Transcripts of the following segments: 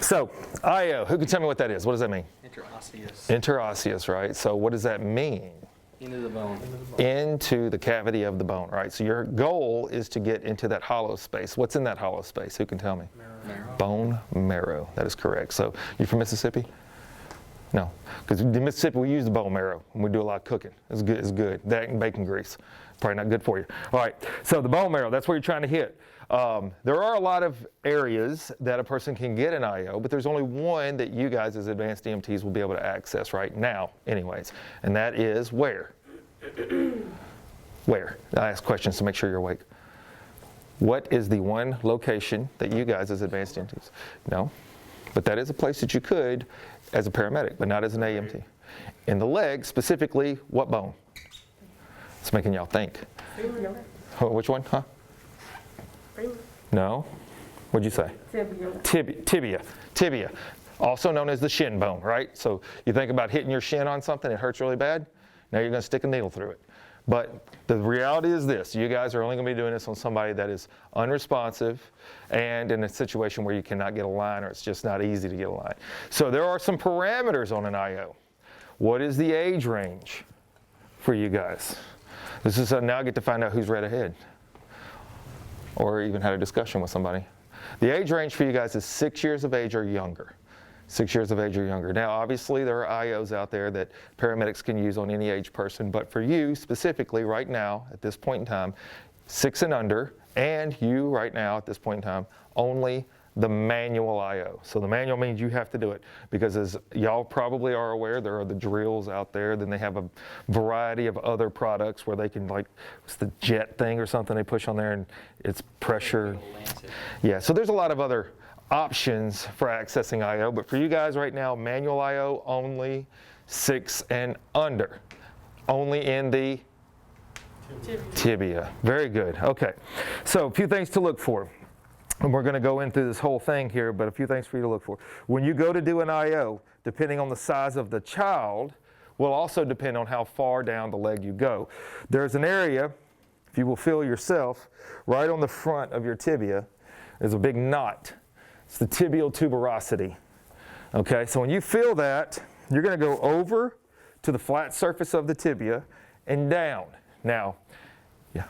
So, IO, who can tell me what that is? What does that mean? Interosseous. Interosseous, right? So what does that mean? Into the bone. Into the cavity of the bone, right? So your goal is to get into that hollow space. What's in that hollow space? Who can tell me? Marrow. Bone marrow. That is correct. So you from Mississippi? No, because in Mississippi we use the bone marrow and we do a lot of cooking. It's good. It's good. That and bacon grease. Probably not good for you. All right. So the bone marrow. That's what you're trying to hit. There are a lot of areas that a person can get an IO, but there's only one that you guys as advanced EMTs will be able to access right now anyways, and that is where? Where? I ask questions to make sure you're awake. What is the one location that you guys as advanced EMTs? No, but that is a place that you could as a paramedic, but not as an AMT. In the leg, specifically, what bone? It's making y'all think. Which one, huh? No. What'd you say? Tibia. Tibia. Also known as the shin bone, right? So you think about hitting your shin on something, it hurts really bad. Now you're going to stick a needle through it. But the reality is this. You guys are only going to be doing this on somebody that is unresponsive and in a situation where you cannot get a line or it's just not easy to get a line. So there are some parameters on an IO. What is the age range for you guys? This is now I get to find out who's read ahead, or even had a discussion with somebody. The age range for you guys is 6 years of age or younger. 6 years of age or younger. Now, obviously, there are IOs out there that paramedics can use on any age person, but for you specifically right now, at this point in time, 6 and under, and you right now at this point in time, only the manual IO. So the manual means you have to do it because as y'all probably are aware, there are the drills out there. Then they have a variety of other products where they can like, what's the jet thing or something they push on there and it's pressure. Yeah, so there's a lot of other options for accessing IO, but for you guys right now, manual IO only, 6 and under. Only in the tibia. Very good. Okay, so a few things to look for. And we're going to go into this whole thing here, but a few things for you to look for. When you go to do an IO, depending on the size of the child, will also depend on how far down the leg you go. There's an area, if you will feel yourself, right on the front of your tibia, there's a big knot. It's the tibial tuberosity. Okay, so when you feel that, you're going to go over to the flat surface of the tibia and down. Now,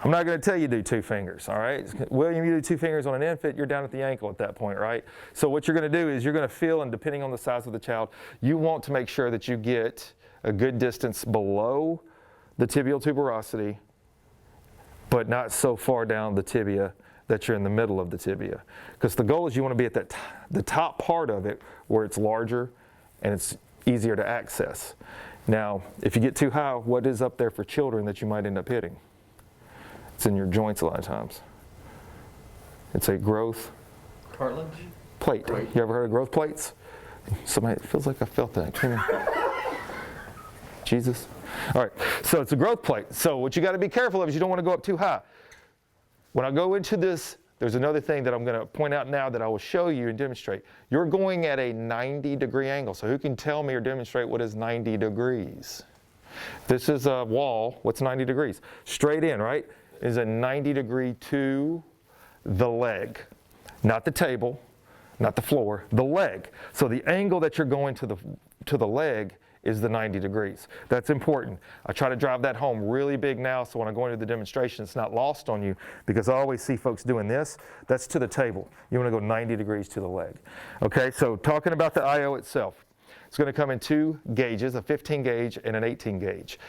I'm not going to tell you to do 2 fingers, all right? William, you do 2 fingers on an infant, you're down at the ankle at that point, right? So what you're going to do is you're going to feel, and depending on the size of the child, you want to make sure that you get a good distance below the tibial tuberosity, but not so far down the tibia that you're in the middle of the tibia. Because the goal is you want to be at the top part of it where it's larger and it's easier to access. Now, if you get too high, what is up there for children that you might end up hitting? It's in your joints a lot of times. It's a growth Cartilage? plate. You ever heard of growth plates? Somebody, it feels like I felt that. Come here. Jesus. All right, so it's a growth plate. So what you got to be careful of is you don't want to go up too high. When I go into this, there's another thing that I'm going to point out now that I will show you and demonstrate. You're going at a 90-degree angle. So who can tell me or demonstrate what is 90 degrees? This is a wall. What's 90 degrees? Straight in, right? Is a 90 degree to the leg. Not the table, not the floor, the leg. So the angle that you're going to the leg is the 90 degrees. That's important. I try to drive that home really big now so when I go into the demonstration it's not lost on you because I always see folks doing this. That's to the table. You want to go 90 degrees to the leg. Okay, so talking about the IO itself. It's going to come in 2 gauges, a 15 gauge and an 18 gauge.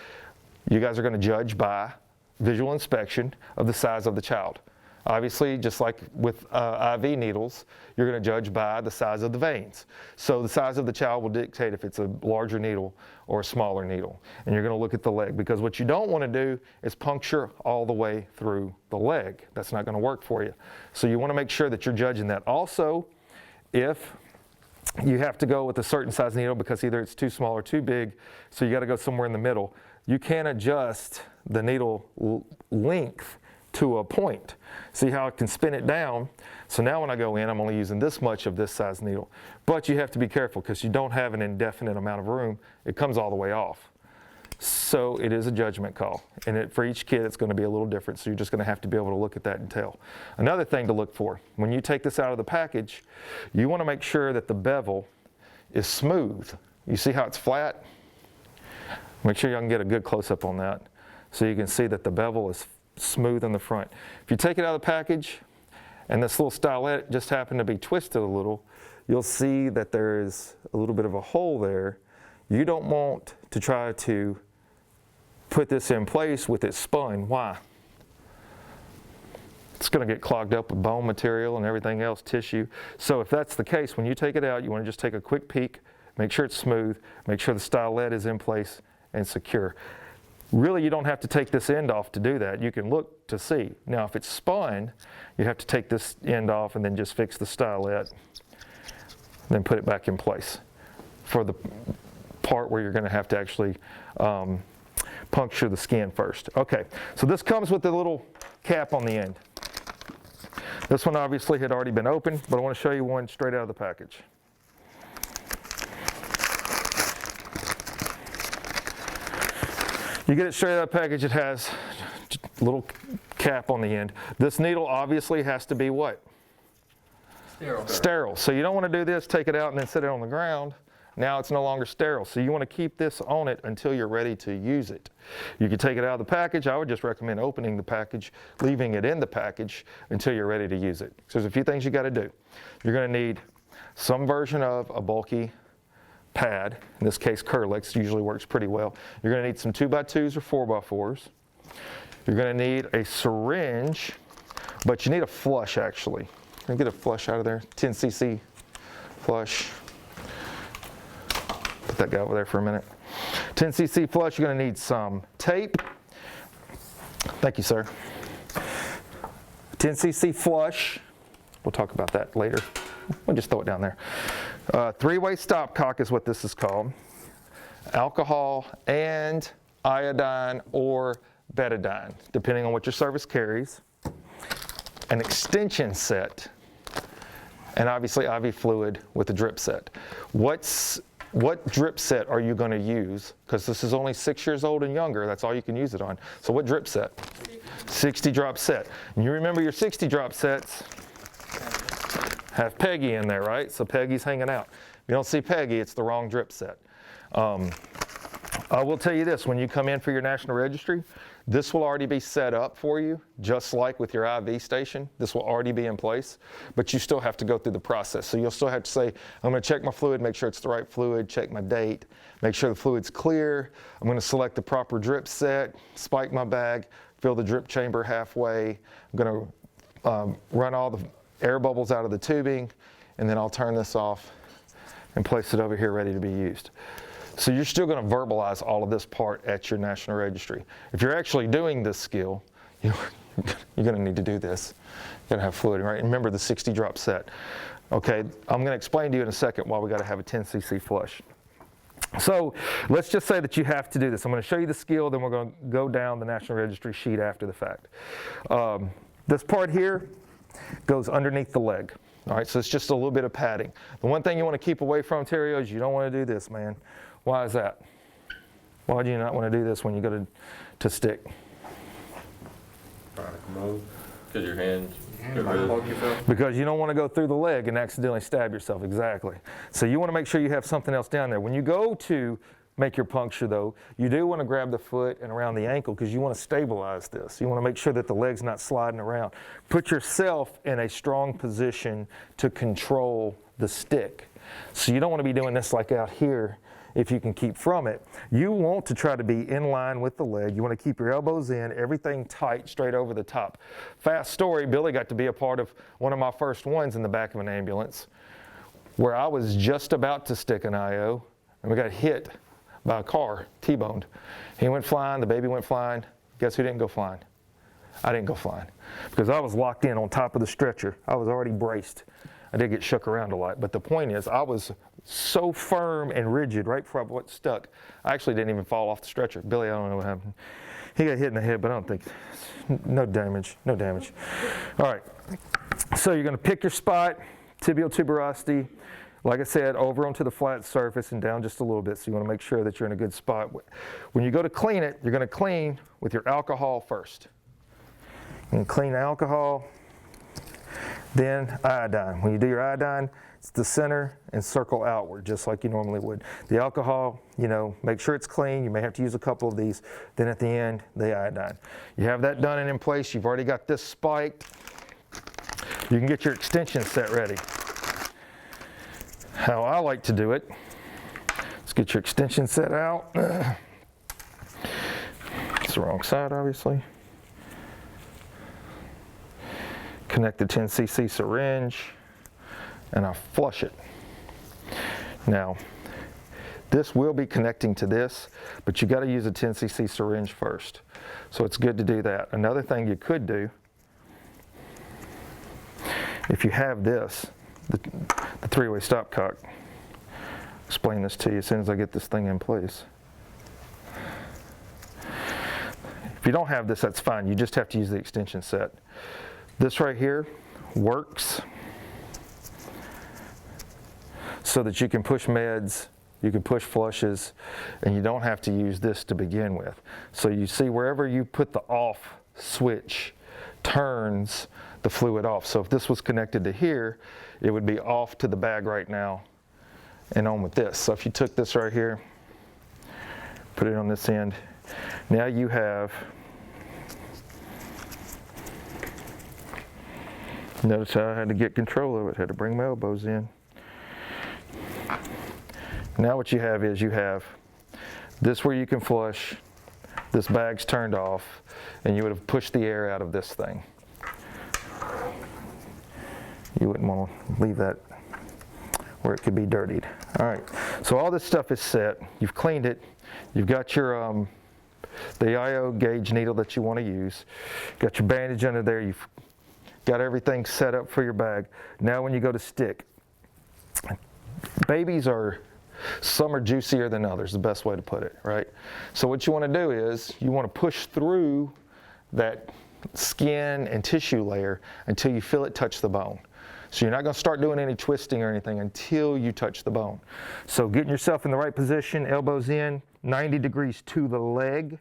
You guys are going to judge by visual inspection of the size of the child. Obviously, just like with IV needles, you're going to judge by the size of the veins. So the size of the child will dictate if it's a larger needle or a smaller needle. And you're going to look at the leg because what you don't want to do is puncture all the way through the leg. That's not going to work for you. So you want to make sure that you're judging that. Also, if you have to go with a certain size needle because either it's too small or too big, so you got to go somewhere in the middle, you can adjust the needle length to a point. See how I can spin it down? So now when I go in, I'm only using this much of this size needle. But you have to be careful because you don't have an indefinite amount of room. It comes all the way off. So it is a judgment call. And for each kid, it's going to be a little different. So you're just going to have to be able to look at that and tell. Another thing to look for, when you take this out of the package, you want to make sure that the bevel is smooth. You see how it's flat? Make sure you can get a good close-up on that so you can see that the bevel is smooth in the front. If you take it out of the package and this little stylet just happened to be twisted a little, you'll see that there is a little bit of a hole there. You don't want to try to put this in place with it spun. Why? It's going to get clogged up with bone material and everything else, tissue. So if that's the case, when you take it out, you want to just take a quick peek, make sure it's smooth, make sure the stylet is in place and secure. Really, you don't have to take this end off to do that. You can look to see. Now, if it's spun, you have to take this end off and then just fix the stylet, then put it back in place for the part where you're going to have to actually puncture the skin first. Okay, so this comes with a little cap on the end. This one obviously had already been opened, but I want to show you one straight out of the package. You get it straight out of the package, it has a little cap on the end. This needle obviously has to be what? Sterile. Sterile. So you don't want to do this, take it out and then sit it on the ground. Now it's no longer sterile. So you want to keep this on it until you're ready to use it. You can take it out of the package. I would just recommend opening the package, leaving it in the package until you're ready to use it. So there's a few things you got to do. You're going to need some version of a bulky pad. In this case, Kerlix usually works pretty well. You're going to need some 2x2s or 4x4s. You're going to need a syringe, but you need a flush actually. Can I get a flush out of there? 10 cc flush. Put that guy over there for a minute. 10 cc flush, you're going to need some tape. Thank you, sir. 10 cc flush. We'll talk about that later. We'll just throw it down there. Three-way stopcock is what this is called. Alcohol and iodine or betadine, depending on what your service carries. An extension set, and obviously IV fluid with a drip set. What drip set are you going to use? Because this is only 6 years old and younger. That's all you can use it on. So what drip set? 60 drop set. And you remember your 60 drop sets have Peggy in there, right? So Peggy's hanging out. If you don't see Peggy, it's the wrong drip set. I will tell you this, when you come in for your national registry, this will already be set up for you, just like with your IV station. This will already be in place, but you still have to go through the process. So you'll still have to say, I'm going to check my fluid, make sure it's the right fluid, check my date, make sure the fluid's clear. I'm going to select the proper drip set, spike my bag, fill the drip chamber halfway. I'm going to run all the air bubbles out of the tubing, and then I'll turn this off and place it over here ready to be used. So you're still going to verbalize all of this part at your national registry. If you're actually doing this skill, you're going to need to do this. You're going to have fluid, right? Remember the 60 drop set. Okay, I'm going to explain to you in a second why we got to have a 10 cc flush. So let's just say that you have to do this. I'm going to show you the skill, then we're going to go down the national registry sheet after the fact. This part here goes underneath the leg. All right, so it's just a little bit of padding. The one thing you want to keep away from, Terrio, is you don't want to do this, man. Why is that? Why do you not want to do this when you go to stick? Because your hands. Because you don't want to go through the leg and accidentally stab yourself, exactly. So you want to make sure you have something else down there. When you go to make your puncture though, you do want to grab the foot and around the ankle because you want to stabilize this. You want to make sure that the leg's not sliding around. Put yourself in a strong position to control the stick. So you don't want to be doing this like out here if you can keep from it. You want to try to be in line with the leg. You want to keep your elbows in, everything tight, straight over the top. Fast story, Billy got to be a part of one of my first ones in the back of an ambulance where I was just about to stick an IO and we got hit by a car, T-boned. He went flying, the baby went flying. Guess who didn't go flying? I didn't go flying because I was locked in on top of the stretcher. I was already braced. I did get shook around a lot, but the point is I was so firm and rigid right before I got stuck. I actually didn't even fall off the stretcher. Billy, I don't know what happened. He got hit in the head, but I don't think, no damage, no damage. All right, so you're gonna pick your spot, tibial tuberosity, like I said, over onto the flat surface and down just a little bit, so you want to make sure that you're in a good spot. When you go to clean it, you're going to clean with your alcohol first. And clean alcohol, then iodine. When you do your iodine, it's the center and circle outward, just like you normally would. The alcohol, you know, make sure it's clean. You may have to use a couple of these. Then at the end, the iodine. You have that done and in place. You've already got this spiked. You can get your extension set ready. How I like to do it, let's get your extension set out. It's the wrong side, obviously. Connect the 10 cc syringe, and I flush it. Now, this will be connecting to this, but you got to use a 10 cc syringe first. So it's good to do that. Another thing you could do, if you have this, the three-way stopcock, explain this to you as soon as I get this thing in place. If you don't have this, that's fine. You just have to use the extension set. This right here works so that you can push meds, you can push flushes, and you don't have to use this to begin with. So you see wherever you put the off switch turns the fluid off. So if this was connected to here, it would be off to the bag right now and on with this. So if you took this right here, put it on this end, now you have, notice how I had to get control of it, had to bring my elbows in. Now what you have is you have this where you can flush, this bag's turned off, and you would have pushed the air out of this thing. You wouldn't want to leave that where it could be dirtied. All right, so all this stuff is set. You've cleaned it. You've got your the IO gauge needle that you want to use. Got your bandage under there. You've got everything set up for your bag. Now when you go to stick, babies are, some are juicier than others, the best way to put it, right? So what you want to do is you want to push through that skin and tissue layer until you feel it touch the bone. So you're not going to start doing any twisting or anything until you touch the bone. So getting yourself in the right position, elbows in, 90 degrees to the leg.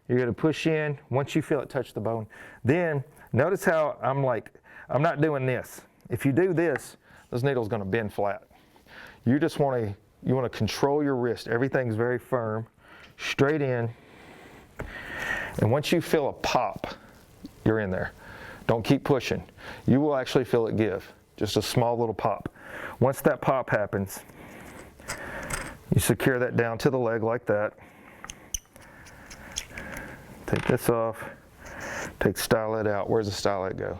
You're going to push in once you feel it touch the bone. Then notice how I'm not doing this. If you do this, this needle's going to bend flat. You just want to control your wrist. Everything's very firm, straight in. And once you feel a pop, you're in there. Don't keep pushing. You will actually feel it give. Just a small little pop. Once that pop happens, you secure that down to the leg like that. Take this off. Take the stylet out. Where's the stylet go?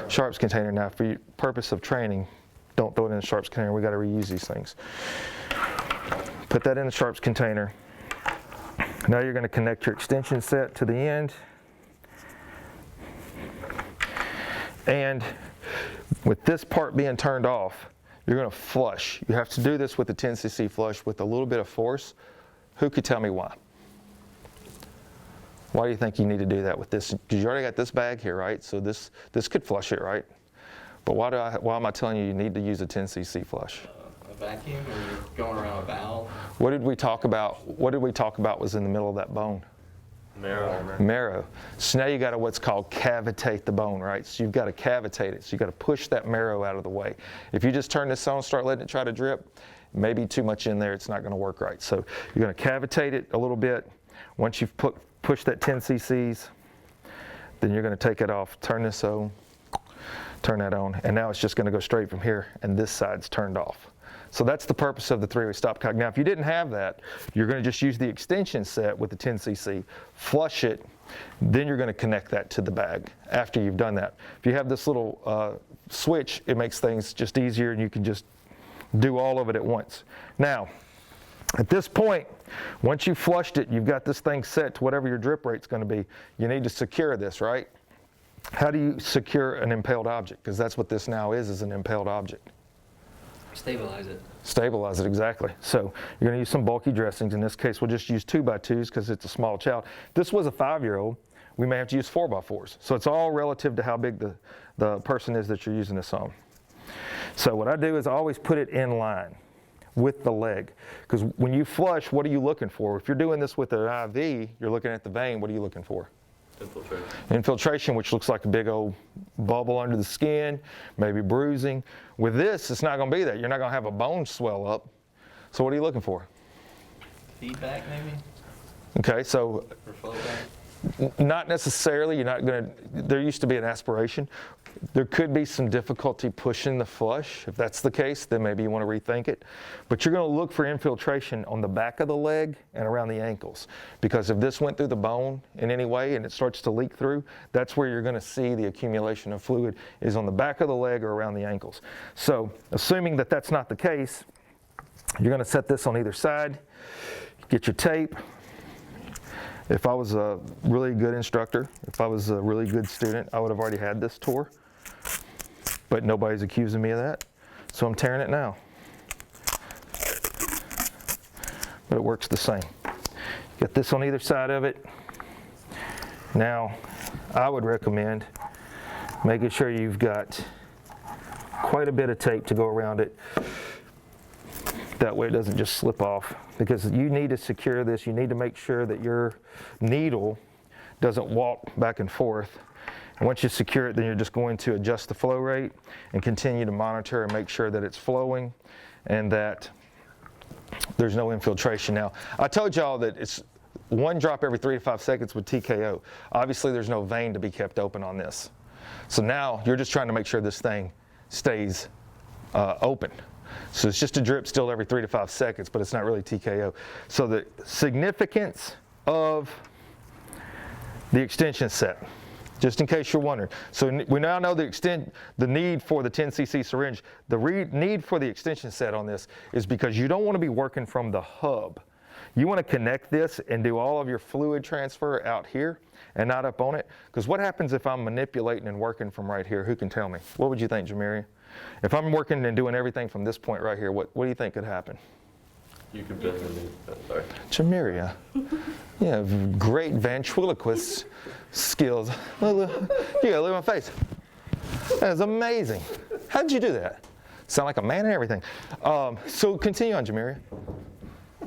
Sharps container. Now, for the purpose of training, don't throw it in the sharps container. We got to reuse these things. Put that in the sharps container. Now you're going to connect your extension set to the end. And with this part being turned off, you're going to flush. You have to do this with the 10 cc flush with a little bit of force. Who could tell me why? Why do you think you need to do that with this? Because you already got this bag here, right? So this could flush it, right? But why am I telling you need to use a 10 cc flush? A vacuum, or you're going around a valve? What did we talk about? What did we talk about was in the middle of that bone? Marrow. Marrow. So now you got to what's called cavitate the bone, right? So you've got to cavitate it. So you got to push that marrow out of the way. If you just turn this on, start letting it try to drip, maybe too much in there, it's not going to work right. So you're going to cavitate it a little bit. Once you've pushed that 10 cc's, then you're going to take it off, turn this on, turn that on, and now it's just going to go straight from here, and this side's turned off. So that's the purpose of the three-way stopcock. Now, if you didn't have that, you're going to just use the extension set with the 10 cc, flush it, then you're going to connect that to the bag after you've done that. If you have this little switch, it makes things just easier, and you can just do all of it at once. Now, at this point, once you've flushed it, you've got this thing set to whatever your drip rate's going to be. You need to secure this, right? How do you secure an impaled object? Because that's what this now is an impaled object. Stabilize it. Stabilize it, exactly. So you're going to use some bulky dressings. In this case, we'll just use 2x2s because it's a small child. If this was a 5-year-old, we may have to use 4x4s. So it's all relative to how big the person is that you're using this on. So what I do is I always put it in line with the leg. Because when you flush, what are you looking for? If you're doing this with an IV, you're looking at the vein, what are you looking for? Infiltration. Infiltration, which looks like a big old bubble under the skin, maybe bruising. With this, it's not going to be that. You're not going to have a bone swell up. So what are you looking for? Feedback maybe? Okay, so Or flow back? not necessarily. You're not going to, there used to be an aspiration. There could be some difficulty pushing the flush. If that's the case, then maybe you want to rethink it. But you're going to look for infiltration on the back of the leg and around the ankles. Because if this went through the bone in any way and it starts to leak through, that's where you're going to see the accumulation of fluid is on the back of the leg or around the ankles. So assuming that that's not the case, you're going to set this on either side, get your tape. If I was a really good instructor, if I was a really good student, I would have already had this tore. But nobody's accusing me of that, so I'm tearing it now. But it works the same. Get this on either side of it. Now, I would recommend making sure you've got quite a bit of tape to go around it. That way it doesn't just slip off, because you need to secure this. You need to make sure that your needle doesn't walk back and forth. And once you secure it, then you're just going to adjust the flow rate and continue to monitor and make sure that it's flowing and that there's no infiltration. Now, I told y'all that it's one drop every 3 to 5 seconds with TKO. Obviously, there's no vein to be kept open on this. So now you're just trying to make sure this thing stays open. So it's just a drip still every 3 to 5 seconds, but it's not really TKO. So the significance of the extension set, just in case you're wondering. So we now know the need for the 10 cc syringe. The need for the extension set on this is because you don't want to be working from the hub. You want to connect this and do all of your fluid transfer out here and not up on it. Because what happens if I'm manipulating and working from right here? Who can tell me? What would you think, Jamaria? If I'm working and doing everything from this point right here, what do you think could happen? You could bend the knee. Sorry. Jamaria, you have great ventriloquist skills. You gotta look at my face. That is amazing. How did you do that? Sound like a man and everything. So continue on, Jamaria.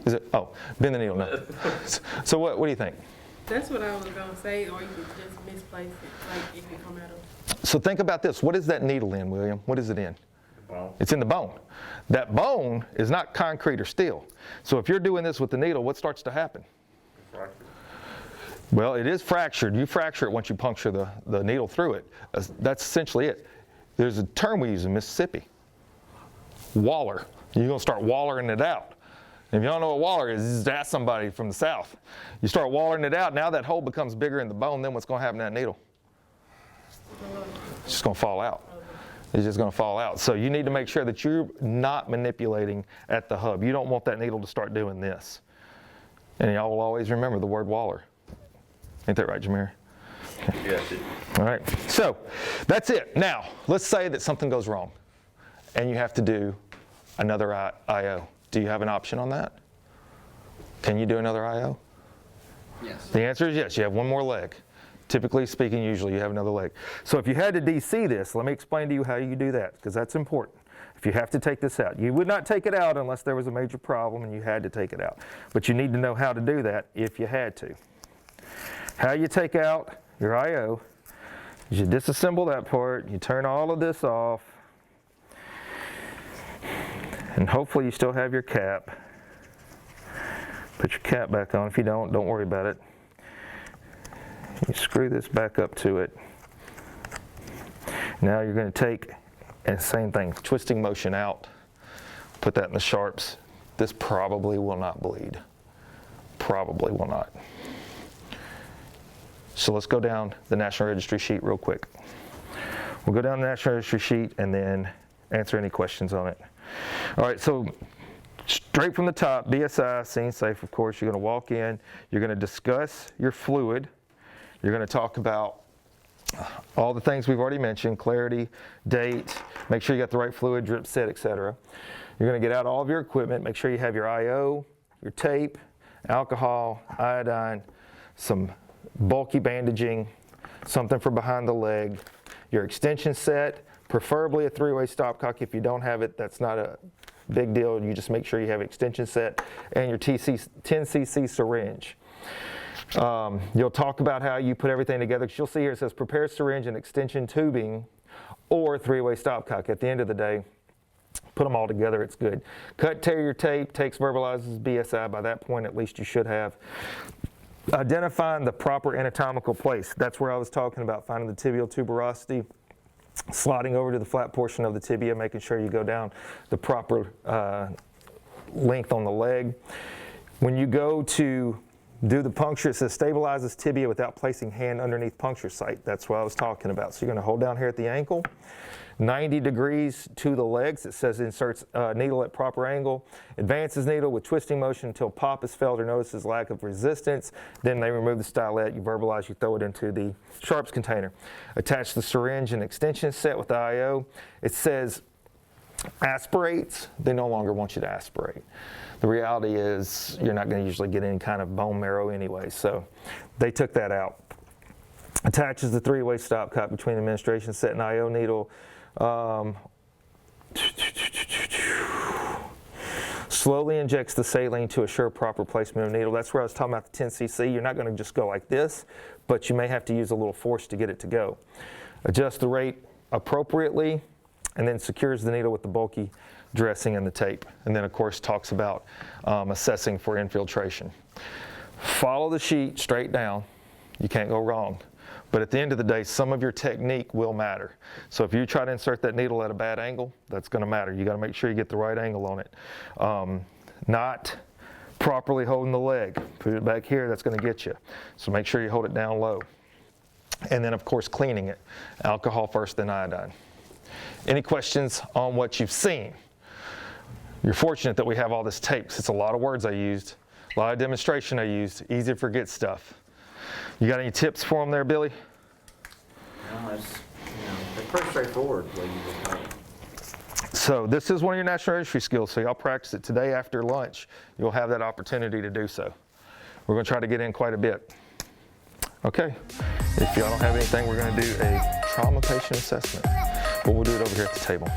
Is it? Oh, bend the needle. No. So what do you think? That's what I was gonna say, or you could just misplace it, like it could come out of. So think about this. What is that needle in, William? What is it in? Bone. It's in the bone. That bone is not concrete or steel. So if you're doing this with the needle, what starts to happen? Fracture. Well, it is fractured. You fracture it once you puncture the needle through it. That's essentially it. There's a term we use in Mississippi. Waller. You're going to start wallering it out. If you don't know what waller is, just ask somebody from the South. You start wallering it out, now that hole becomes bigger in the bone, then what's going to happen to that needle? It's just going to fall out. It's just going to fall out. So you need to make sure that you're not manipulating at the hub. You don't want that needle to start doing this. And y'all will always remember the word waller. Ain't that right, Jameer? Yeah. All right. So that's it. Now, let's say that something goes wrong and you have to do another IO. Do you have an option on that? Can you do another IO? Yes. The answer is yes. You have one more leg. Typically speaking, usually you have another leg. So if you had to DC this, let me explain to you how you do that, because that's important. If you have to take this out, you would not take it out unless there was a major problem and you had to take it out. But you need to know how to do that if you had to. How you take out your IO is you disassemble that part, you turn all of this off, and hopefully you still have your cap. Put your cap back on. If you don't worry about it. You screw this back up to it. Now you're going to take, and same thing, twisting motion out. Put that in the sharps. This probably will not bleed. Probably will not. So let's go down the National Registry sheet real quick. We'll go down the National Registry sheet and then answer any questions on it. All right, so straight from the top, BSI, scene safe, of course. You're going to walk in. You're going to discuss your fluid. You're going to talk about all the things we've already mentioned, clarity, date, make sure you got the right fluid, drip set, etc. You're going to get out all of your equipment, make sure you have your IO, your tape, alcohol, iodine, some bulky bandaging, something for behind the leg, your extension set, preferably a 3-way stopcock. If you don't have it, that's not a big deal. You just make sure you have extension set and your 10cc syringe. You'll talk about how you put everything together, because you'll see here it says prepare syringe and extension tubing or 3-way stopcock. At the end of the day, put them all together, it's good. Cut, tear your tape, takes, verbalizes, BSI. By that point, at least you should have. Identifying the proper anatomical place. That's where I was talking about, finding the tibial tuberosity, sliding over to the flat portion of the tibia, making sure you go down the proper length on the leg. When you go to do the puncture, it says stabilizes tibia without placing hand underneath puncture site. That's what I was talking about. So you're going to hold down here at the ankle, 90 degrees to the legs. It says inserts needle at proper angle, advances needle with twisting motion until pop is felt or notices lack of resistance. Then they remove the stylet, you verbalize, you throw it into the sharps container. Attach the syringe and extension set with the IO. It says aspirates. They no longer want you to aspirate. The reality is you're not going to usually get any kind of bone marrow anyway, so they took that out. Attaches the 3-way stopcock between the administration set and IO needle. Slowly injects the saline to assure proper placement of needle. That's where I was talking about the 10cc. You're not going to just go like this, but you may have to use a little force to get it to go. Adjust the rate appropriately, and then secures the needle with the bulky dressing and the tape. And then, of course, talks about assessing for infiltration. Follow the sheet straight down. You can't go wrong. But at the end of the day, some of your technique will matter. So if you try to insert that needle at a bad angle, that's going to matter. You got to make sure you get the right angle on it. Not properly holding the leg. Put it back here, that's going to get you. So make sure you hold it down low. And then, of course, cleaning it. Alcohol first, then iodine. Any questions on what you've seen? You're fortunate that we have all this tape, 'cause it's a lot of words I used, a lot of demonstration I used, easy to forget stuff. You got any tips for them there, Billy? No, they're pretty straightforward the way you just told them. So this is one of your national registry skills, so y'all practice it today after lunch. You'll have that opportunity to do so. We're going to try to get in quite a bit. Okay, if y'all don't have anything, we're going to do a trauma patient assessment, but we'll do it over here at the table.